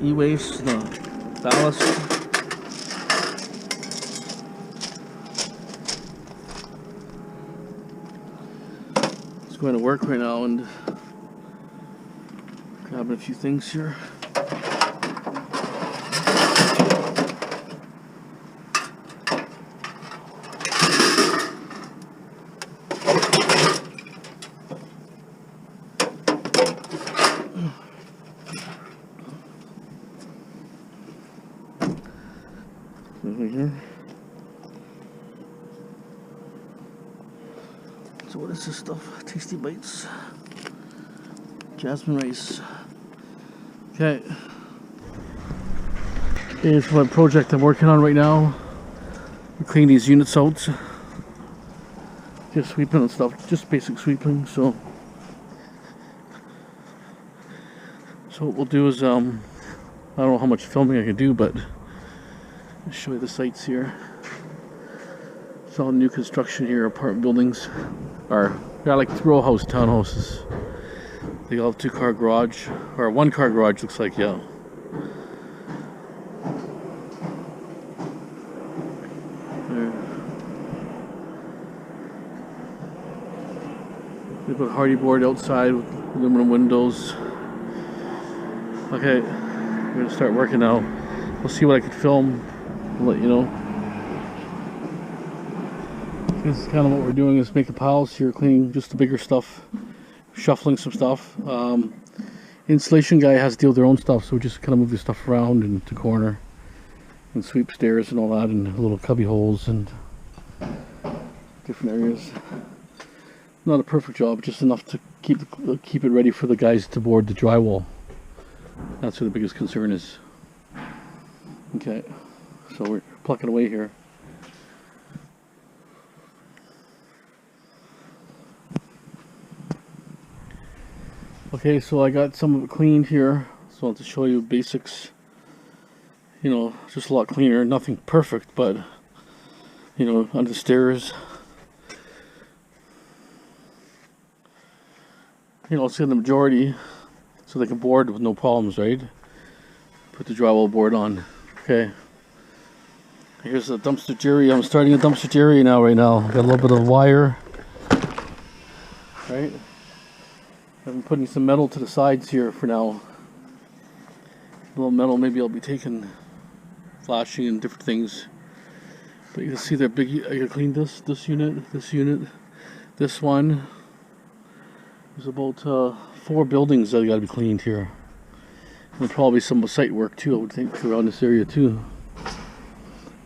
e-waste, the ballast. It's going to work right now and grabbing a few things here. Here. So what is this stuff? Tasty Bites. Jasmine rice. Okay. Here's my project I'm working on right now. We clean these units out. Just sweeping and stuff. Just basic sweeping. So what we'll do is I don't know how much filming I can do, but I'll show you the sites here. It's all new construction here, apartment buildings. They're like row house townhouses. They all have 2-car garage, or 1-car garage looks like, yeah. There. They put hardy board outside with aluminum windows. Okay, we're gonna start working now. We'll see what I can film. I'll let you know. This is kind of what we're doing, is making piles here, cleaning just the bigger stuff, shuffling some stuff. Installation guy has to deal with their own stuff, so we just kind of move the stuff around into the corner and sweep stairs and all that, and little cubby holes and different areas. Not a perfect job, just enough to keep it ready for the guys to board the drywall. That's where the biggest concern is. Okay, so we're plucking away here. Okay, so I got some of it cleaned here, so I'll just show you basics. You know, just a lot cleaner, nothing perfect, but you know, under the stairs. You know, let's get the majority so they can board with no problems, right? Put the drywall board on. Okay. Here's the dumpster jerry. I'm starting a dumpster jerry right now. Got a little bit of wire. Right? I'm putting some metal to the sides here for now. A little metal, maybe I'll be taking flashing and different things. But you can see they're big. I gotta clean this unit, this one. There's about 4 buildings that gotta be cleaned here. And probably some site work too, I would think, around this area too.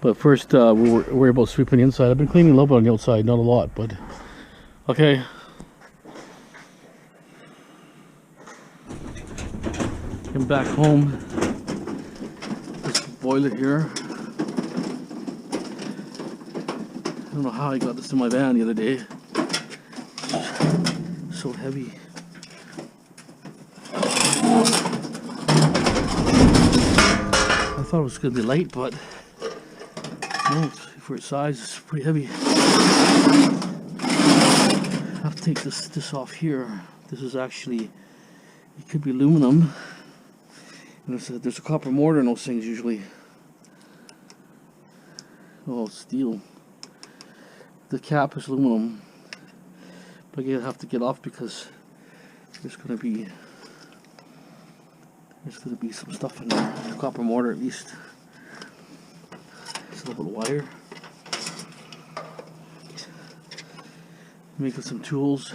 But first, we'll worry about sweeping the inside. I've been cleaning a little bit on the outside, not a lot, but okay. Getting back home. This boiler here. I don't know how I got this in my van the other day. It's so heavy. I thought it was going to be light, but no, for its size, it's pretty heavy. I have to take this off here. This is actually, it could be aluminum. And there's a copper mortar in those things usually. Oh, steel. The cap is aluminum, but you have to get off because there's gonna be some stuff in there. Copper mortar at least. It's a little bit of wire. Making some tools.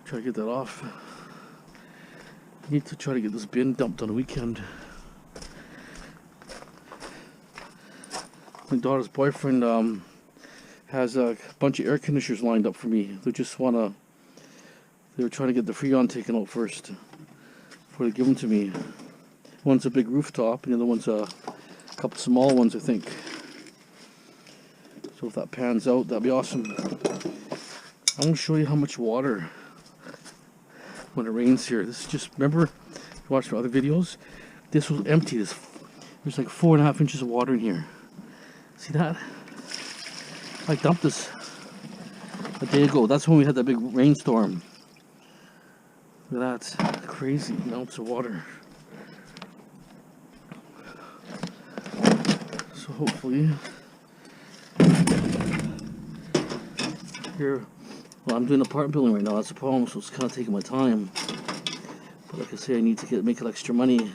Try to get that off. I need to try to get this bin dumped on the weekend. My daughter's boyfriend has a bunch of air conditioners lined up for me. They were trying to get the Freon taken out first before they give them to me. One's a big rooftop and the other one's a couple small ones, I think. So if that pans out, that'd be awesome. I'm going to show you how much water when it rains here. This is just, remember, if you watched my other videos, this was empty. There's like 4.5 inches of water in here. See that? I dumped this a day ago. That's when we had that big rainstorm. Look at that. Crazy amounts of water. So hopefully here, well, I'm doing apartment building right now, that's the problem, so it's kind of taking my time. But like I say, I need to make extra money.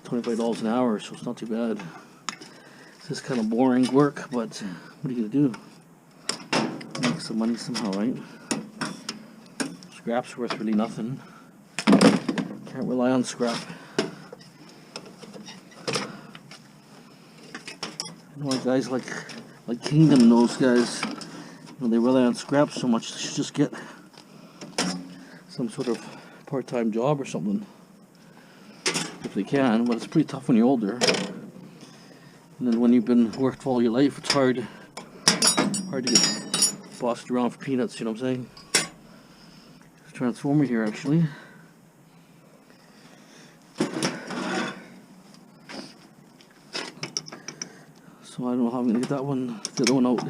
$25 an hour, so it's not too bad. It's just kind of boring work, but what are you gonna do? Make some money somehow, right? Scrap's worth really nothing. Can't rely on scrap. You know, like guys like Kingdom and those guys, you know, they rely on scrap so much, they should just get some sort of part-time job or something. If they can, but it's pretty tough when you're older. And then when you've been worked all your life, it's hard to get bossed around for peanuts, you know what I'm saying? There's a transformer here actually. So I don't know how I'm gonna get the other one out.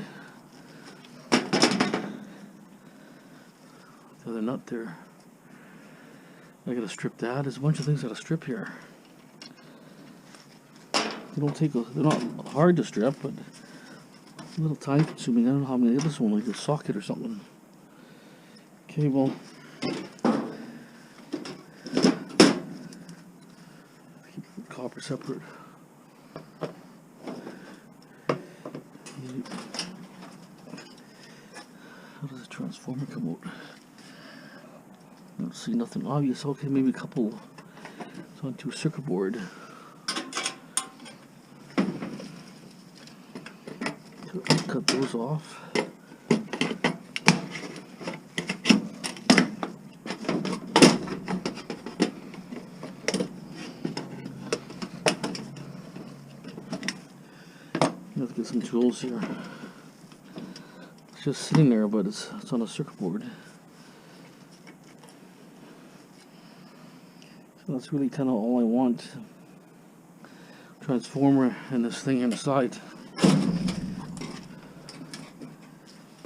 The other nut there. I gotta strip that. There's a bunch of things I gotta strip here. They're not hard to strip, but a little time consuming. I don't know how I'm gonna get this one, like a socket or something. Okay, well, keep the copper separate. How does the transformer come out? I don't see nothing obvious. Okay, maybe a couple. It's onto a circuit board. Cut those off. Let's get some tools here. It's just sitting there, but it's on a circuit board. So that's really kind of all I want. Transformer and this thing inside.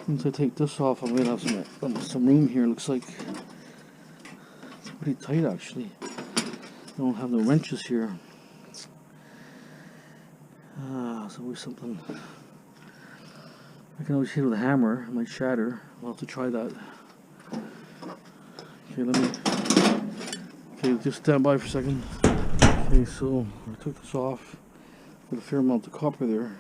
Once I take this off, I'm gonna have some room here. Looks like it's pretty tight actually. I don't have no wrenches here. There's always something. I can always hit it with a hammer. It might shatter. I'll have to try that. Okay, okay, just stand by for a second. Okay, so I took this off. Got a fair amount of copper there.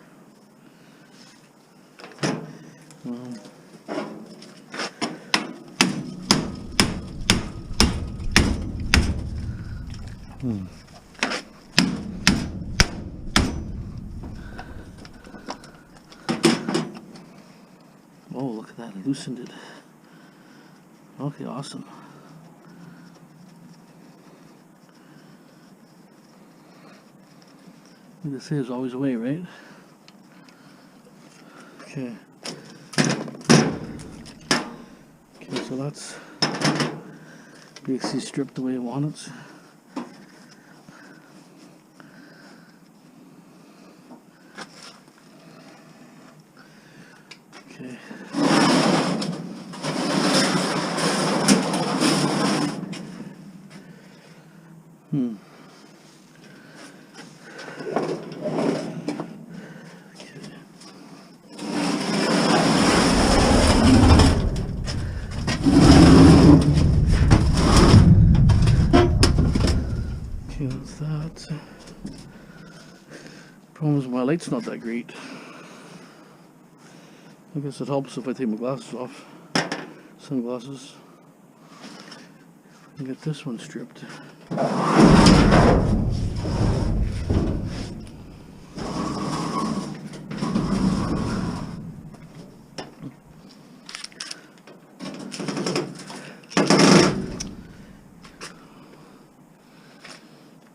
Oh, look at that, I loosened it. Okay, awesome. Like I say, there's always a way, right? Okay. Okay, so that's basically stripped the way I want it. Okay. Okay, that's that. Problem is my light's not that great. I guess it helps if I take my glasses off. Sunglasses. And get this one stripped.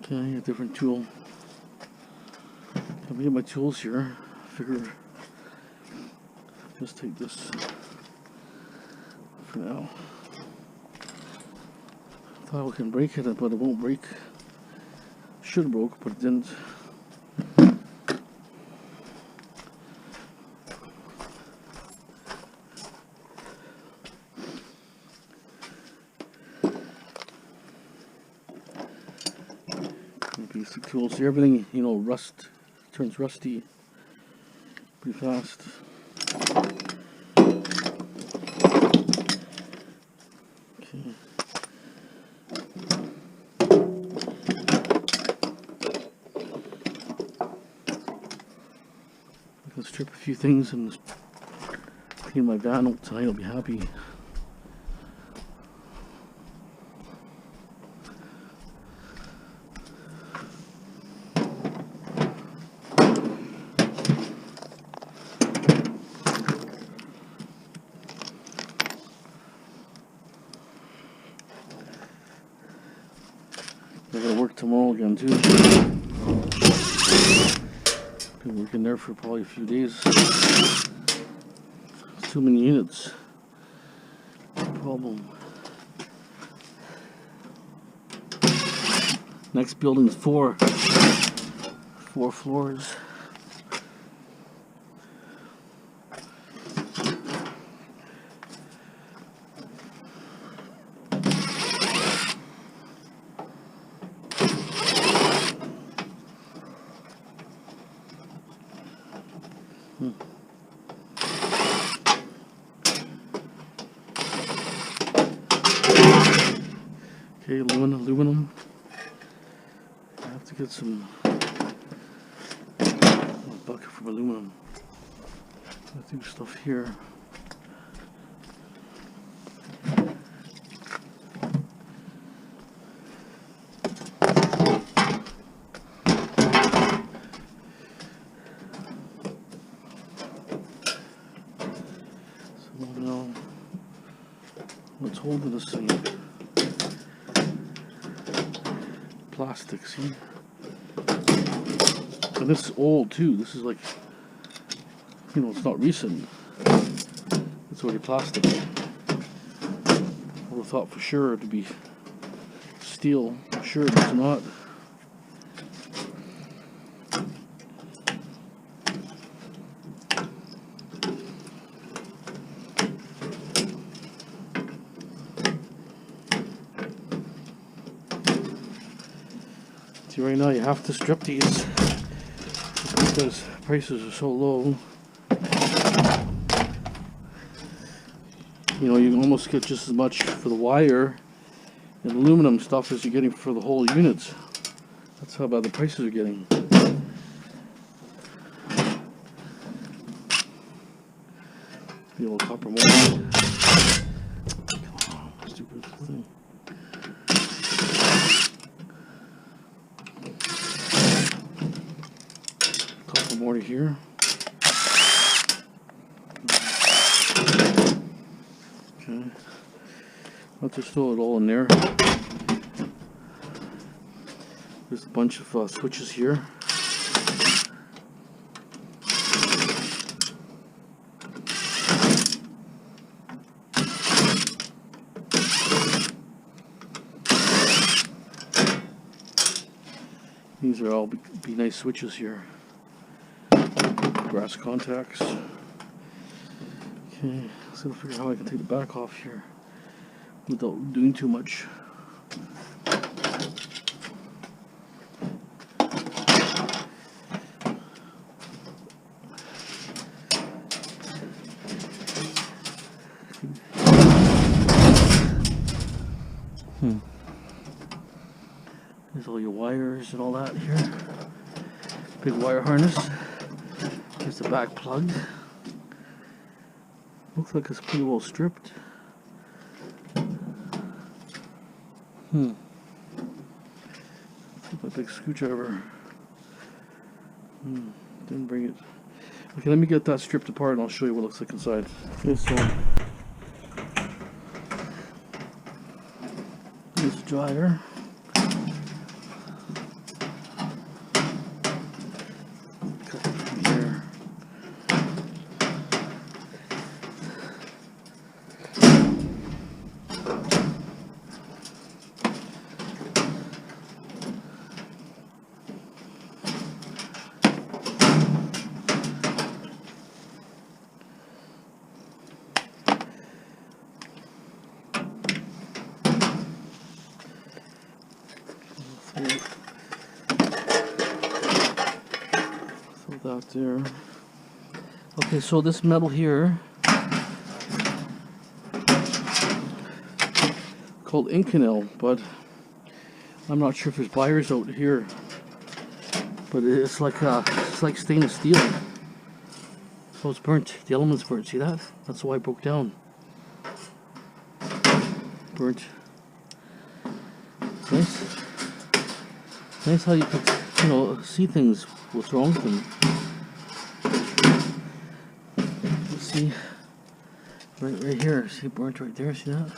Okay, a different tool. Let me get my tools here. Figure. Just take this for now. Thought we can break it, but it won't break. Should have broke, but it didn't. Basic tools. See, everything, you know, rust turns rusty pretty fast. Okay. I can strip a few things and just clean my van tonight. I'll be happy. I gotta work tomorrow again too. Been working there for probably a few days. Too many units. Problem. Next building is 4 floors. Okay, aluminum. I have to get some bucket from aluminum. I do stuff here. So now, let's hold this thing. Plastic, see? And this is old too. This is like, you know, it's not recent. It's already plastic. I would have thought for sure to be steel. Sure, but it's not. See, right now you have to strip these because prices are so low. You know, you can almost get just as much for the wire and aluminum stuff as you're getting for the whole units. That's how bad the prices are getting. The old copper mold. Come on, stupid thing. Copper mortar here. Okay. Let's just throw it all in there. There's a bunch of switches here. These are all be nice switches here. Brass contacts. Okay, so I'll figure out how I can take the back off here without doing too much. There's all your wires and all that here. Big wire harness. Here's the back plug. Looks like it's pretty well stripped. My big screwdriver. Didn't bring it. Okay, let me get that stripped apart and I'll show you what it looks like inside. Okay, so here's the dryer. Cut it from here. that there. Okay, so this metal here, called Inconel, but I'm not sure if there's buyers out here. But it's like stainless steel. Oh, it's burnt. The element's burnt. See that? That's why it broke down. Burnt. Nice. Nice how you could, see things. What's wrong with them? Let's see. Right here. See, burnt right there. See that?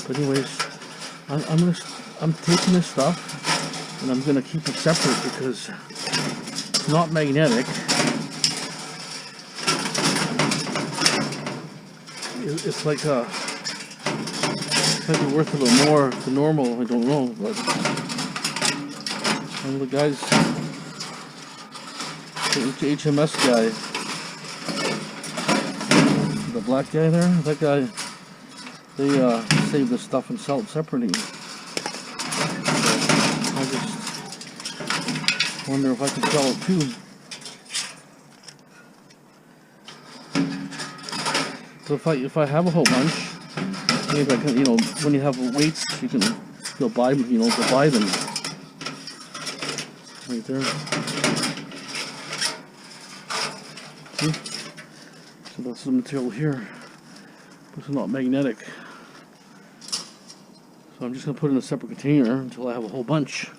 But anyways, I'm taking this stuff and I'm gonna keep it separate because it's not magnetic. It's like might be worth a little more than normal. I don't know, but one of the guys, the HMS guy, the black guy there, that guy, they save this stuff and sell it separately. So I just wonder if I can sell it too. So if I have a whole bunch, maybe I can, when you have weights, you'll buy them, to buy them. Right there. See? So that's the material here. It's not magnetic. So I'm just going to put it in a separate container until I have a whole bunch.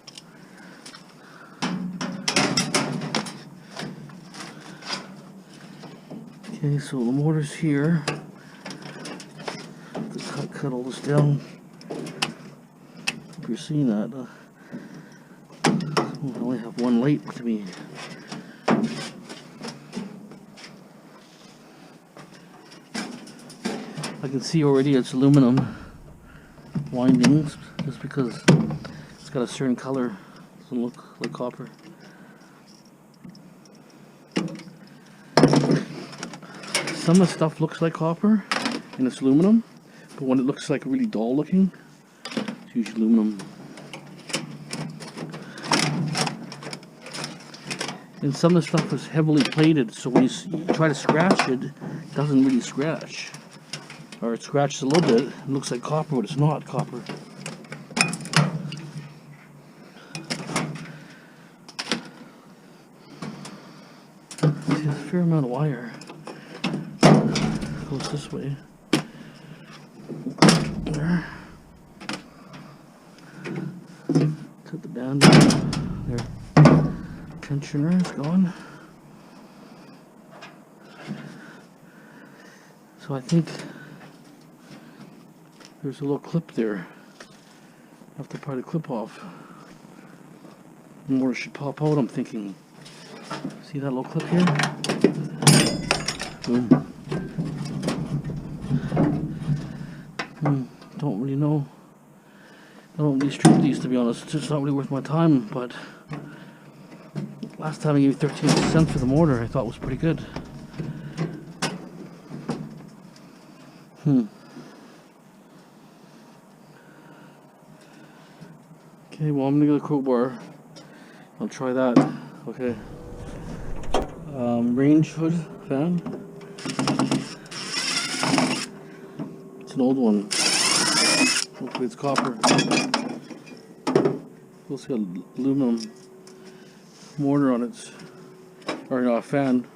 Okay, so the motor's here. Cut all this down. If you're seeing that, I only have one light to me. I can see already it's aluminum windings just because it's got a certain color. It doesn't look like copper. Some of the stuff looks like copper and it's aluminum, but when it looks like really dull looking, it's usually aluminum. And some of the stuff is heavily plated, so when you try to scratch it, it doesn't really scratch. Or it scratches a little bit, it looks like copper, but it's not copper. See, there's a fair amount of wire. Goes this way. There. Cut the band down. There. Tensioner is gone. So I think there's a little clip there. I have to pry the clip off. More should pop out, I'm thinking. See that little clip here? Boom. Don't really know. I don't really strip these, to be honest. It's just not really worth my time, but last time I gave 13 cents for the mortar, I thought was pretty good. Okay, well, I'm gonna get a crowbar. I'll try that. Okay. Range hood fan. It's an old one. Hopefully it's copper. It's got aluminum mortar on it, or no, a fan.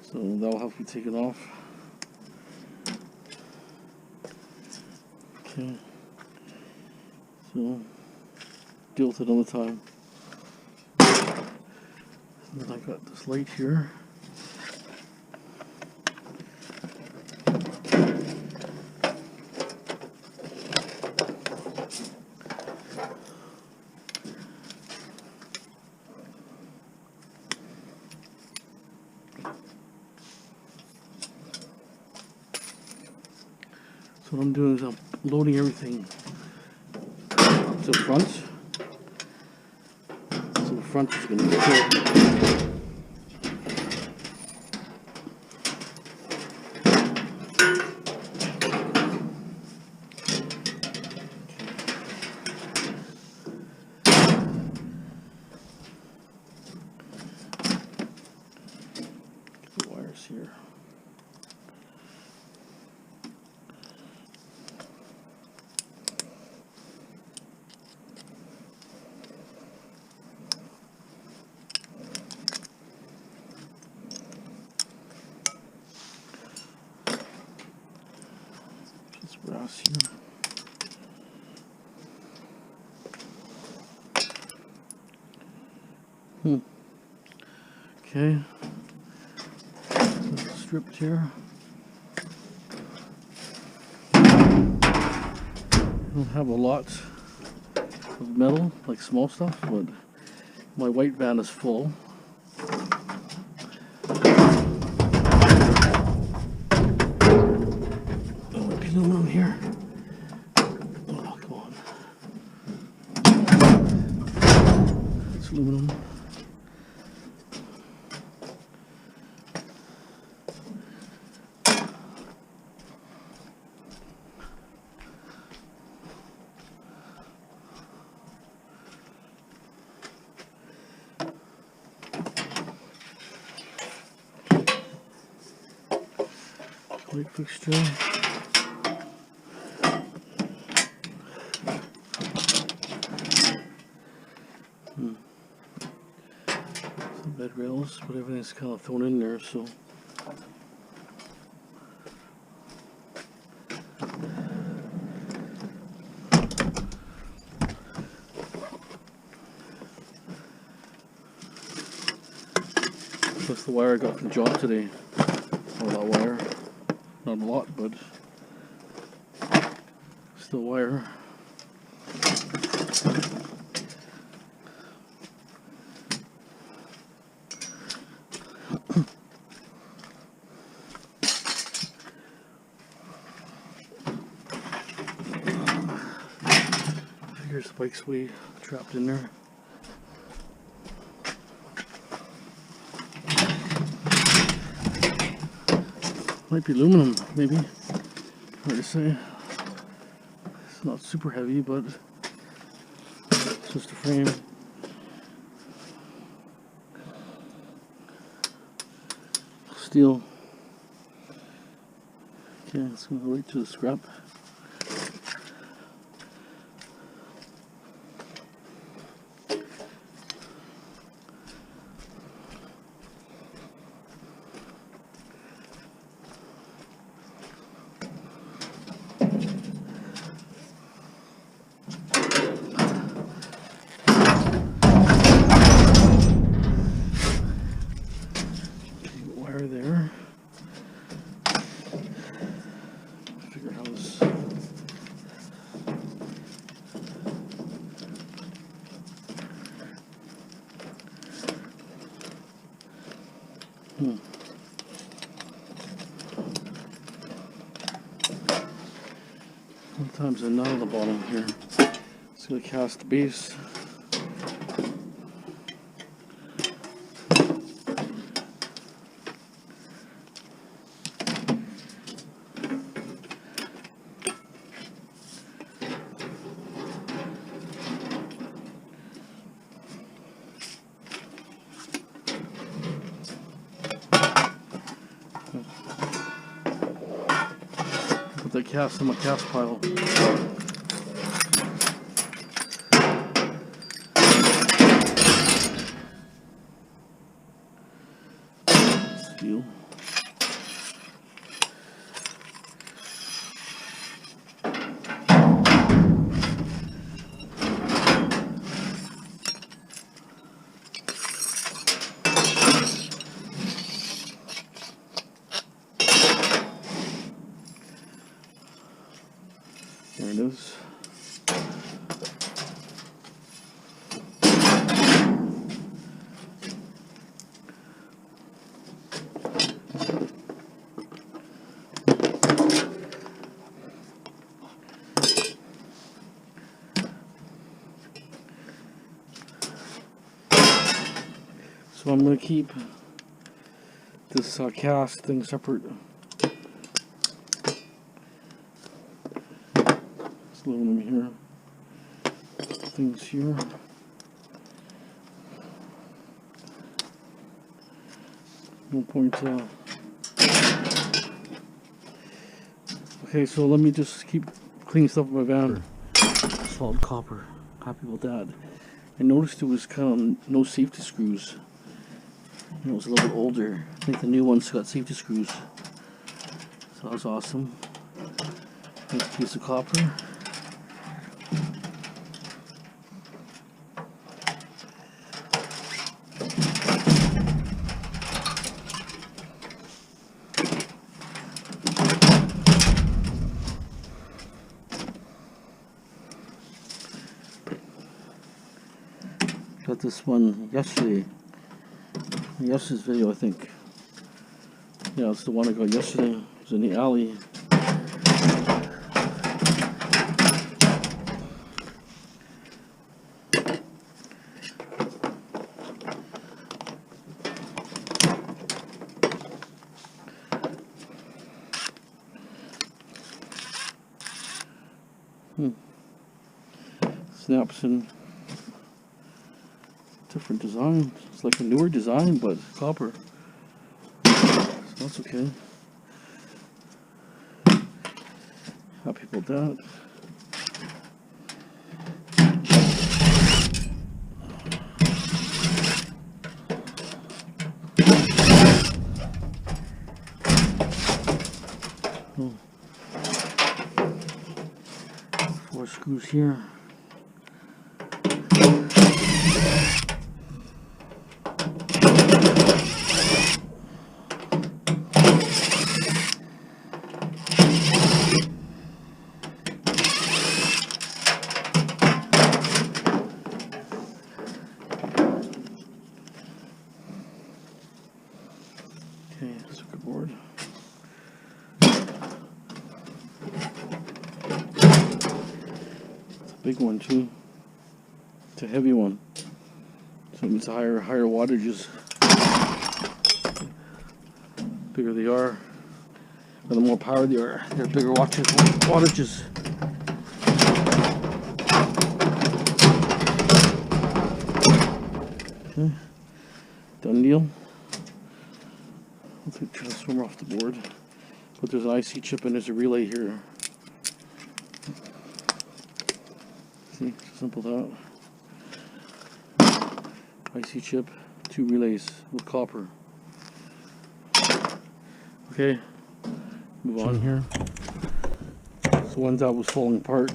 So that'll have to be taken off. Okay. So deal with it another time. And then I got this light here. So what I'm doing is I'm loading everything to the front. So the front is going to be full. wires here. This brass here. Okay, stripped here. I don't have a lot of metal, like small stuff, but my white van is full. Oh, aluminum here. Oh, come on. It's aluminum. Light fixture. Some bed rails, but everything's kind of thrown in there, so. That's the wire I got from the job today. All that wire. Not a lot, but still wire. Here's the bike's way trapped in there. Might be aluminum, maybe. Hard to say. It's not super heavy, but it's just a frame. Steel. Okay, it's going to go right to the scrap. There. Figure how this. Sometimes a nut on the bottom here. It's going to cast the base. Put that cast in my cast pile. Steel. There it is. So I'm going to keep this cast thing separate. It's aluminum here. Things here. No point Okay, so let me just keep cleaning stuff in my van. Solid copper. Happy about that. I noticed it was kind of no safety screws. It was a little bit older. I think the new ones got safety screws. So that was awesome. Nice piece of copper. Got this one yesterday's video, I think. Yeah, it's the one I got yesterday. It was in the alley. Snaps in different design. It's like a newer design, but copper. So that's okay. Happy about that. Oh. 4 screws here. Okay, circuit board. It's a big one too. It's a heavy one. So it means higher wattages. Bigger they are, or the more power they are, they're bigger wattages. Okay, done deal. I'll take the transformer off the board. But there's an IC chip and there's a relay here. See, simple that. IC chip, 2 relays with copper. Okay, move on here. So ones that was falling apart.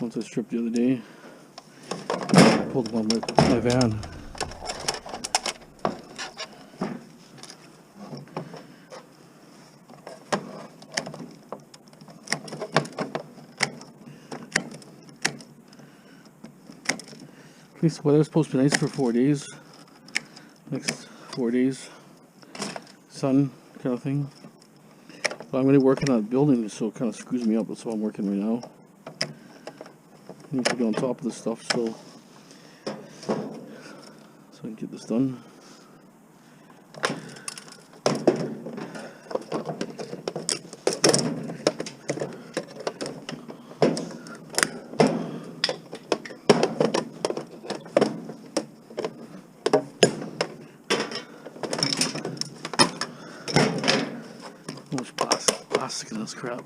Once I stripped the other day, pulled them on my van. Okay, so weather's supposed to be nice for 4 days. Next 4 days. Sun kind of thing. But I'm going to work on that building, so it kind of screws me up. That's why I'm working right now. I need to be on top of this stuff, so I can get this done. Plastic in this crap.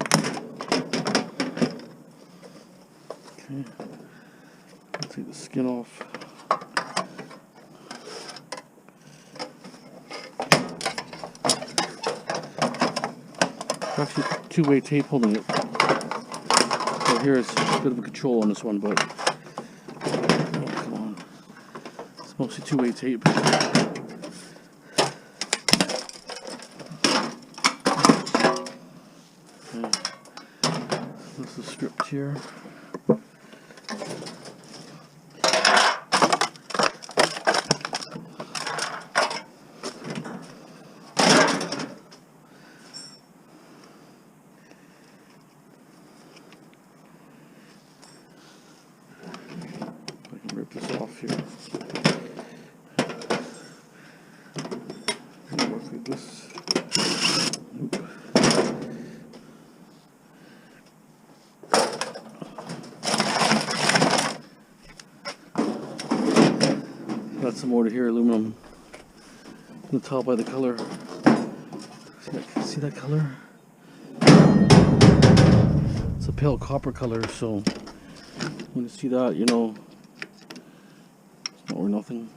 Okay, I'll take the skin off. Actually, 2-way tape holding it. So here is a bit of a control on this one, but oh, come on, it's mostly 2-way tape. This is stripped here. I can rip this off here. Work like this. Got some more to here, aluminum. You can tell by the color. See that color? It's a pale copper color, so when you see that, you know it's not worth nothing.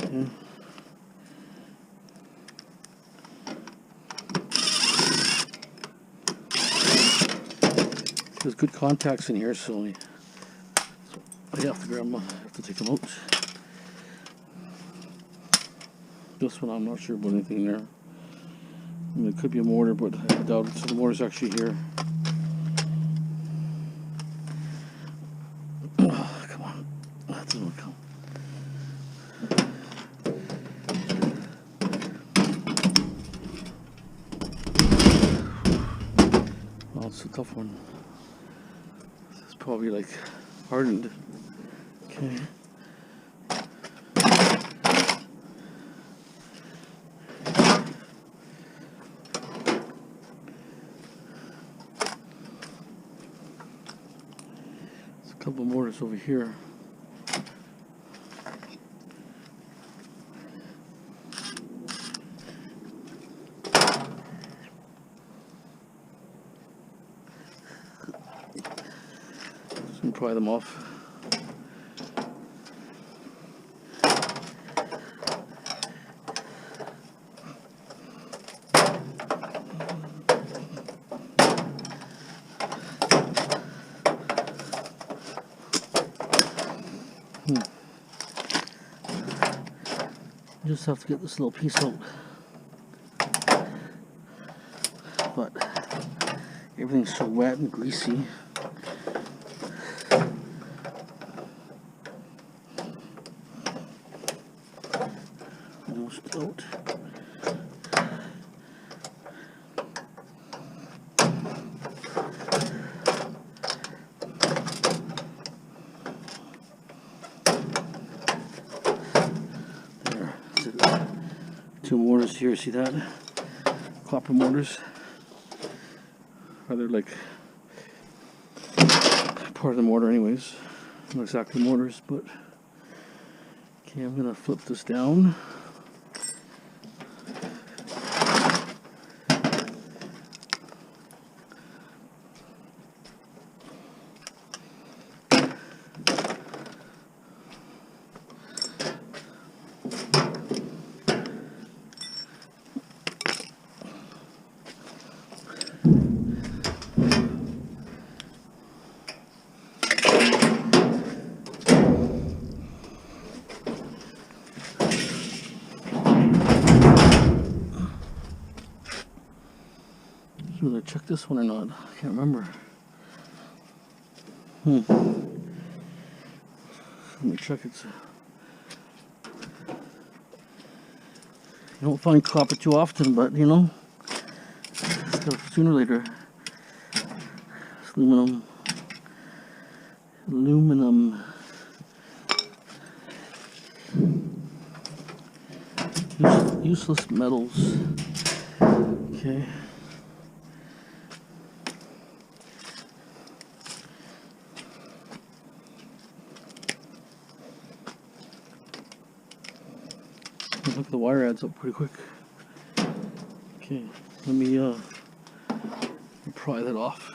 Okay. There's good contacts in here, so I have to grab them. I have to take them out. This one, I'm not sure about anything there. I mean, it could be a mortar, but I doubt it. So the mortar's actually here. Oh, come on. That doesn't count. Well, it's a tough one. This is probably like hardened. Okay. A couple mortars over here. Just gonna pry them off. Just have to get this little piece out, but everything's so wet and greasy. Almost out. Two mortars here, see that? Copper mortars. They're like part of the mortar anyways. Not exactly mortars, but okay, I'm gonna flip this down. Should I check this one or not? I can't remember. Let me check it. You don't find copper too often, but you know, it's got sooner or later. It's aluminum. Useless metals. Okay. Look, the wire adds up pretty quick. Okay, let me pry that off.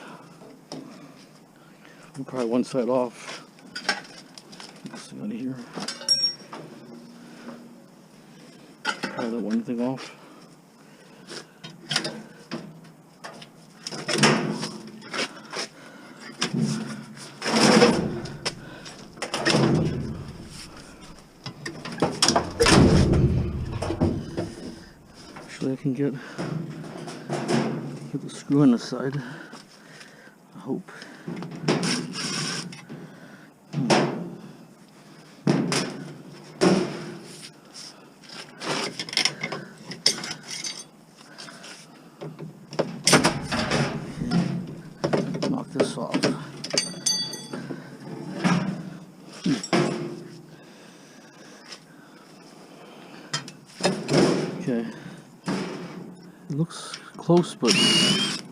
I'll pry one side off. Get this thing out of here. Pry that one thing off. Actually, I can get the screw on the side. I hope. Knock this off. Okay. It looks close, but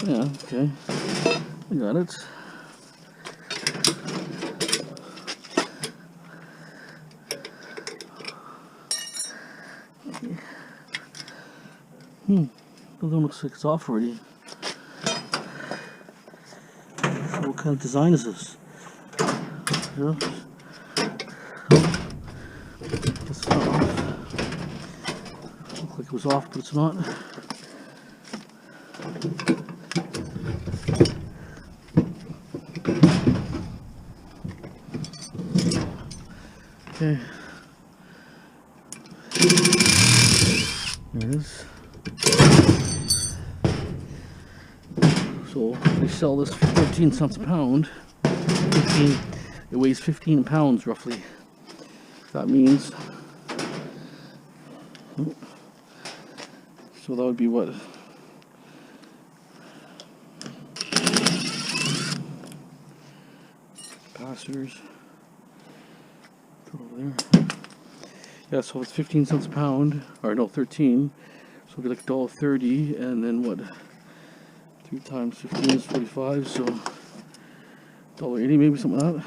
yeah, okay. I got it. Okay. The one looks like it's off already. What kind of design is this? Yeah. It's not off. Looked like it was off, but it's not. Okay. There it is. So they sell this for 13 cents a pound. 15, it weighs 15 pounds roughly. That means, so that would be what? Capacitors. Put over there. Yeah, so it's 15 cents a pound, or no, 13. So it'll be like $1.30, and then what? 3 times 15 is 45, so $1.80 maybe, something like that.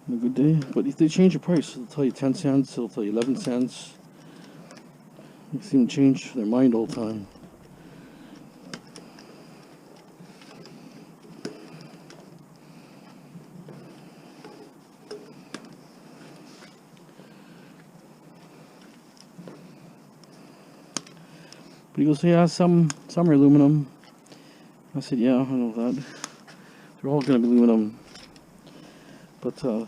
On a good day. But if they change the price, it'll tell you 10 cents, it'll tell you 11 cents. They seem to change their mind all the time. But he goes, yeah, some are aluminum. I said, yeah, I know that. They're all going to be aluminum. But they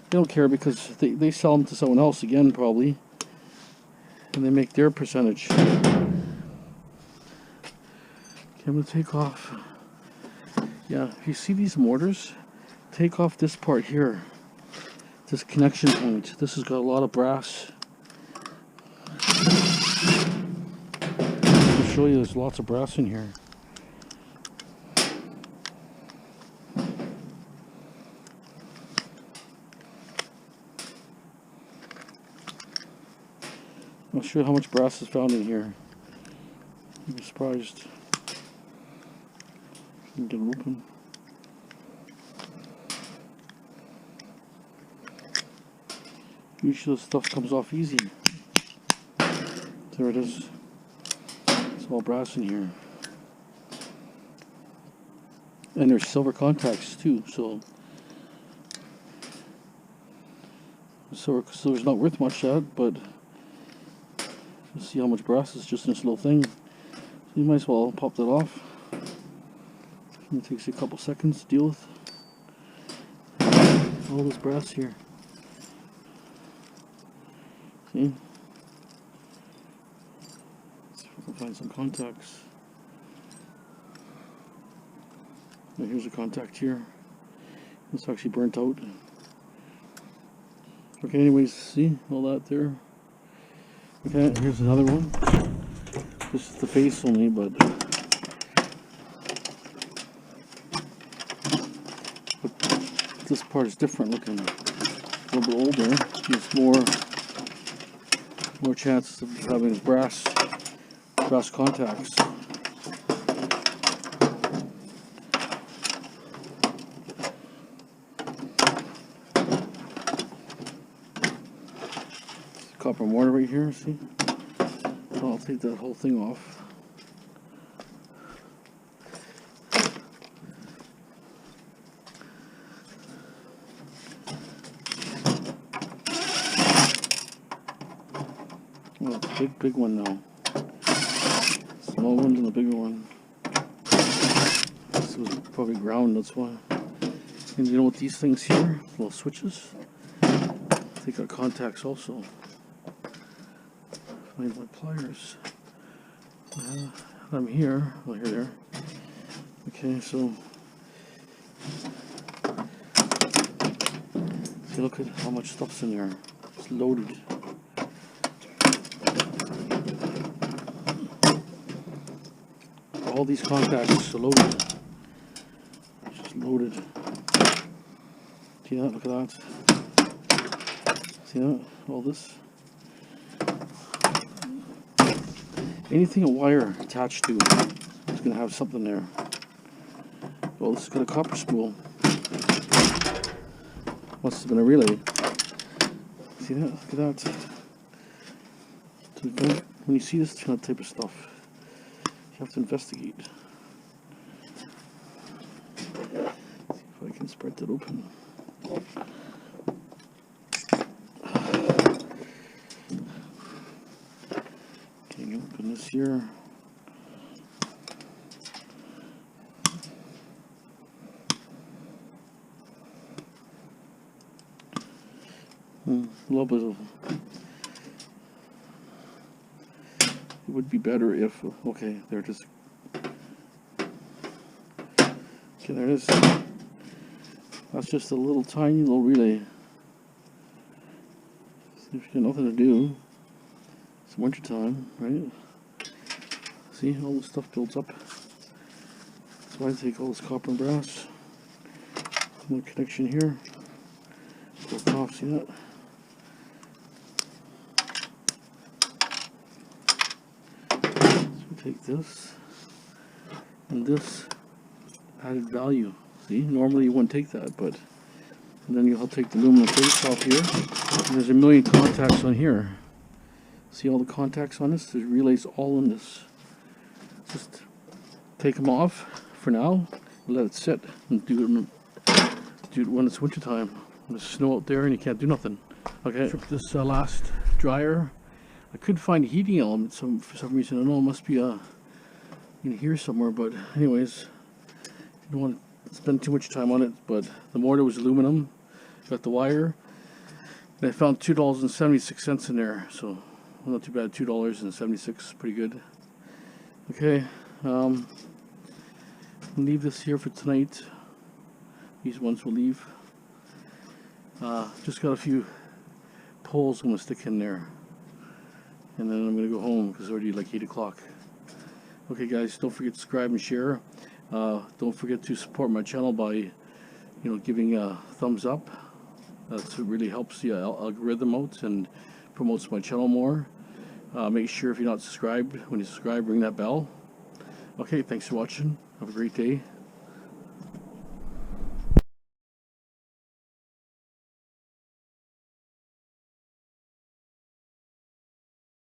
don't care because they sell them to someone else again, probably. And they make their percentage. Okay, I'm going to take off. Yeah, if you see these mortars, take off this part here. This connection point. This has got a lot of brass. I'll show you there's lots of brass in here. I'll show you how much brass is found in here. You'll be surprised. You can get it open. Usually this stuff comes off easy. There it is. It's all brass in here. And there's silver contacts too, so silver's not worth much yet, but you see how much brass is just in this little thing. So you might as well pop that off. It takes you a couple seconds to deal with all this brass here. See? Let's see if we can find some contacts. Now here's a contact here. It's actually burnt out. Okay, anyways, see all that there? Okay, here's another one. This is the face only, but this part is different looking. A little bit older. There's more chances of having brass contacts. Copper mortar right here, see? So I'll take that whole thing off. Oh, it's a big one now. Small ones and the bigger one. This was probably ground, that's why. And you know what these things here, little switches, they got contacts also. Find my pliers. I'm here. Well, here, there. Okay, so see, look at how much stuff's in there. It's loaded. All these contacts are loaded. It's just loaded. See that? Look at that. See that? All this. Anything a wire attached to is going to have something there. Well, this has got a copper spool. Must have been a relay. See that? Look at that. So when you see this kind of type of stuff, you have to investigate. spread it open. Okay, open this here. A little bit of. It would be better if. Okay, there it is. Okay, there it is. That's just a little tiny little relay. See if you got nothing to do. It's winter time, right? See, all this stuff builds up. That's why I take all this copper and brass. Little connection here. Pull off, see that? So take this and this added value. See, normally you wouldn't take that, but and then you'll take the aluminum face off here. And there's a million contacts on here. See all the contacts on this? There's relays all in this. Just take them off for now, let it sit, and do it when it's winter time. When there's snow out there and you can't do nothing. Okay, trip this last dryer. I couldn't find a heating element for some reason. I don't know, it must be in here somewhere. But anyways, I don't want to spend too much time on it. But the mortar was aluminum. Got the wire, and I found $2.76 in there. So not too bad. $2.76, pretty good. Okay, I'll leave this here for tonight. These ones will leave. Just got a few poles I'm going to stick in there. And then I'm going to go home because it's already like 8 o'clock. Okay guys, don't forget to subscribe and share. Don't forget to support my channel by giving a thumbs up. That really helps the algorithm out and promotes my channel more. Make sure if you're not subscribed, when you subscribe, ring that bell. Okay, thanks for watching. Have a great day.